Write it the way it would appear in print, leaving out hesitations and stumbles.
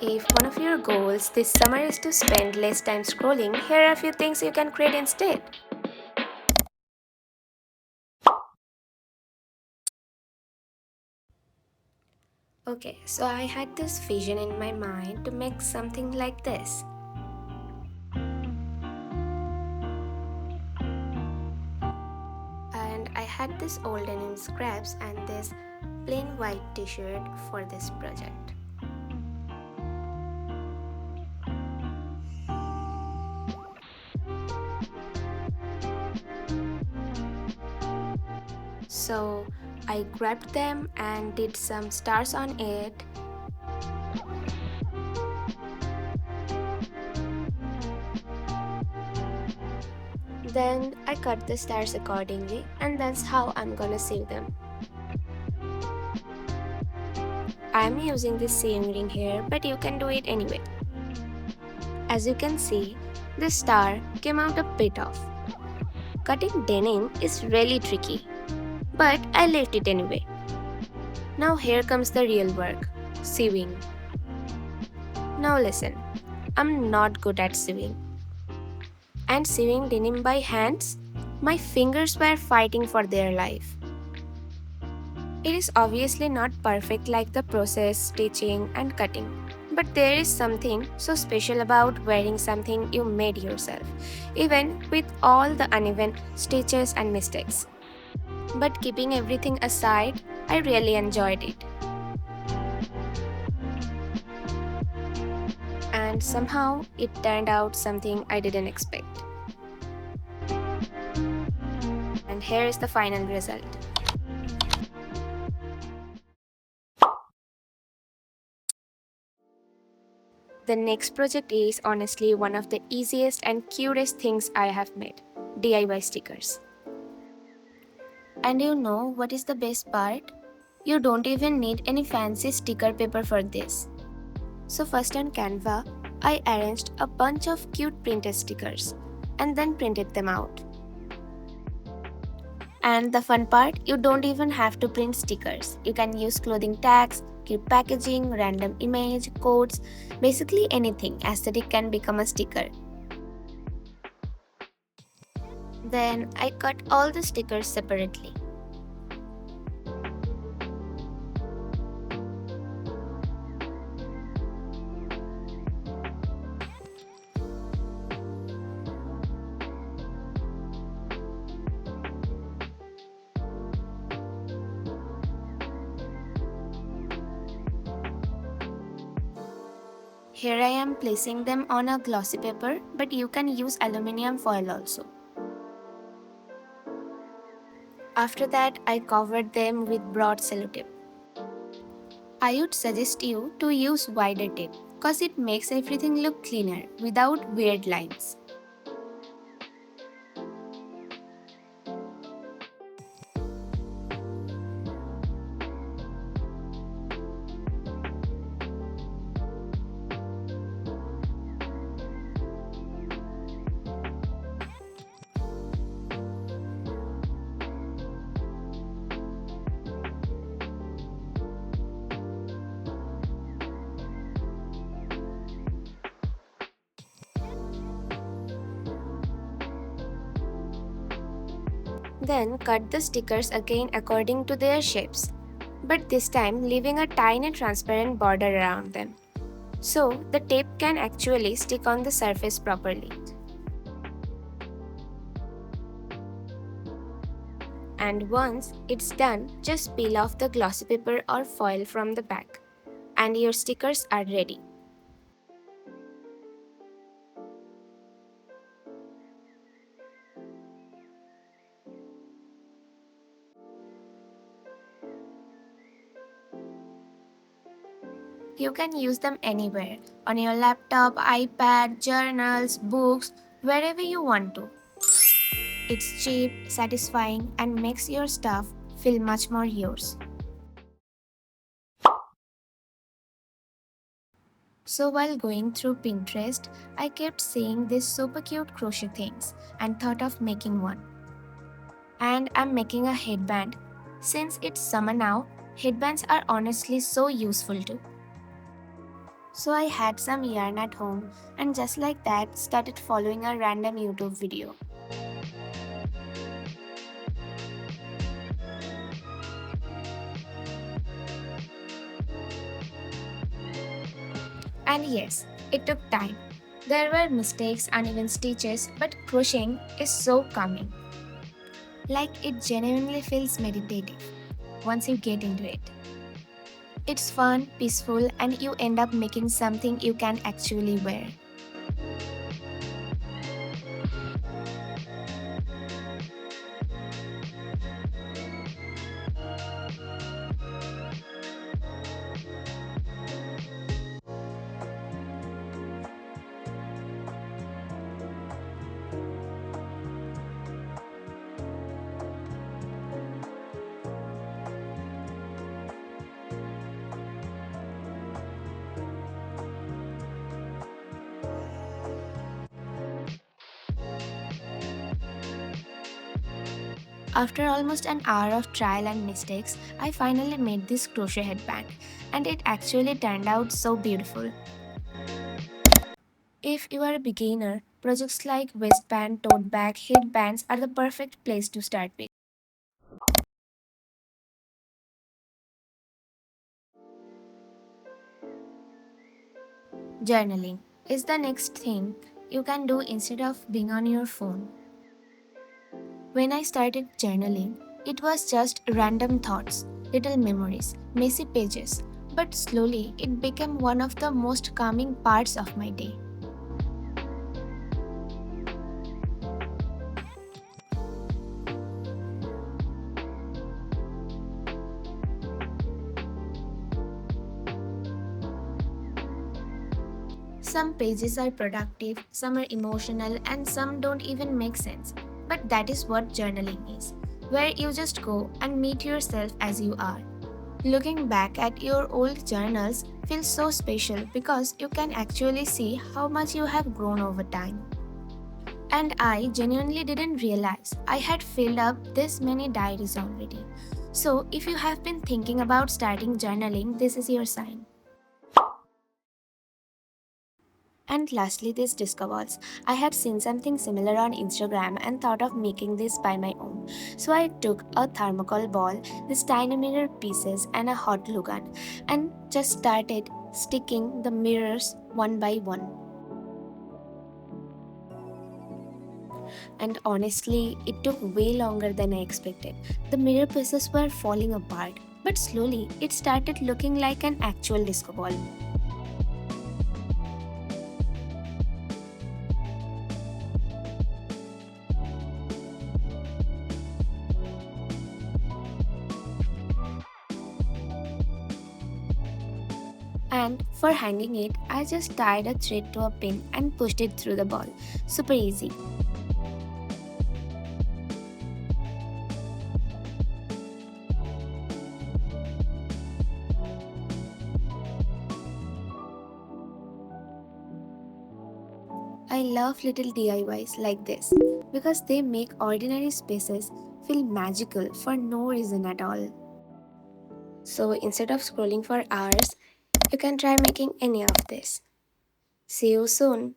If one of your goals this summer is to spend less time scrolling, here are a few things you can create instead. Okay, so I had this vision in my mind to make something like this. And I had this old denim scraps and this plain white t-shirt for this project. So I grabbed them and did some stars on it. Then I cut the stars accordingly, and that's how I'm gonna sew them. I'm using this sewing ring here, but you can do it anyway. As you can see, the star came out a bit off. Cutting denim is really tricky, but I left it anyway. Now here comes the real work, sewing. Now listen, I'm not good at sewing. And sewing denim by hands, my fingers were fighting for their life. It is obviously not perfect like the process, stitching and cutting. But there is something so special about wearing something you made yourself, even with all the uneven stitches and mistakes. But keeping everything aside, I really enjoyed it. And somehow it turned out something I didn't expect. And here is the final result. The next project is honestly one of the easiest and cutest things I have made, DIY stickers. And you know what is the best part? You don't even need any fancy sticker paper for this. So first on Canva, I arranged a bunch of cute printed stickers and then printed them out. And the fun part, you don't even have to print stickers. You can use clothing tags, cute packaging, random image, quotes, basically anything aesthetic can become a sticker. Then I cut all the stickers separately. Here I am placing them on a glossy paper, but you can use aluminium foil also. After that, I covered them with broad sellotape. I would suggest you to use wider tape because it makes everything look cleaner without weird lines. Then cut the stickers again according to their shapes, but this time leaving a tiny transparent border around them. So the tape can actually stick on the surface properly. And once it's done, just peel off the glossy paper or foil from the back, and your stickers are ready. You can use them anywhere, on your laptop, iPad, journals, books, wherever you want to. It's cheap, satisfying, and makes your stuff feel much more yours. So while going through Pinterest, I kept seeing these super cute crochet things and thought of making one. And I'm making a headband. Since it's summer now, headbands are honestly so useful too. So I had some yarn at home and just like that started following a random YouTube video. And yes, it took time. There were mistakes, uneven stitches, but crocheting is so calming. Like it genuinely feels meditative once you get into it. It's fun, peaceful, and you end up making something you can actually wear. After almost an hour of trial and mistakes, I finally made this crochet headband, and it actually turned out so beautiful. If you are a beginner, projects like waistband, tote bag, headbands are the perfect place to start with. Journaling is the next thing you can do instead of being on your phone. When I started journaling, it was just random thoughts, little memories, messy pages, but slowly it became one of the most calming parts of my day. Some pages are productive, some are emotional, and some don't even make sense. But that is what journaling is, where you just go and meet yourself as you are. Looking back at your old journals feels so special because you can actually see how much you have grown over time. And I genuinely didn't realize I had filled up this many diaries already. So, if you have been thinking about starting journaling, this is your sign. And lastly, these disco balls. I had seen something similar on Instagram and thought of making this by my own. So I took a thermocol ball, these tiny mirror pieces, and a hot glue gun, and just started sticking the mirrors one by one. And honestly, it took way longer than I expected. The mirror pieces were falling apart, but slowly it started looking like an actual disco ball. And for hanging it, I just tied a thread to a pin and pushed it through the ball. Super easy. I love little DIYs like this because they make ordinary spaces feel magical for no reason at all. So instead of scrolling for hours, you can try making any of this. See you soon.